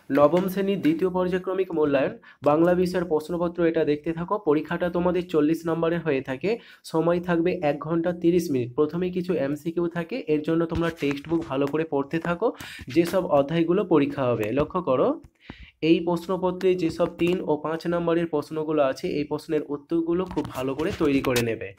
নবম শ্রেণীর দ্বিতীয় পর্যায়ক্রমিক মূল্যায়ন বাংলা বিষয়ের প্রশ্নপত্র এটা দেখতে থাকো। পরীক্ষাটা তোমাদের 40 নম্বরের হয়ে থাকে। সময় থাকবে 1 ঘন্টা 30 মিনিট। প্রথমেই কিছু এমসিকিউ থাকে, এর জন্য তোমরা টেক্সট বুক ভালো করে পড়তে থাকো। যেসব অধ্যায়গুলো পরীক্ষা হবে লক্ষ্য করো, এই প্রশ্নপত্রে যেসব 3 ও 5 নম্বরের প্রশ্নগুলো আছে এই প্রশ্নের উত্তরগুলো খুব ভালো করে তৈরি করে নেবে।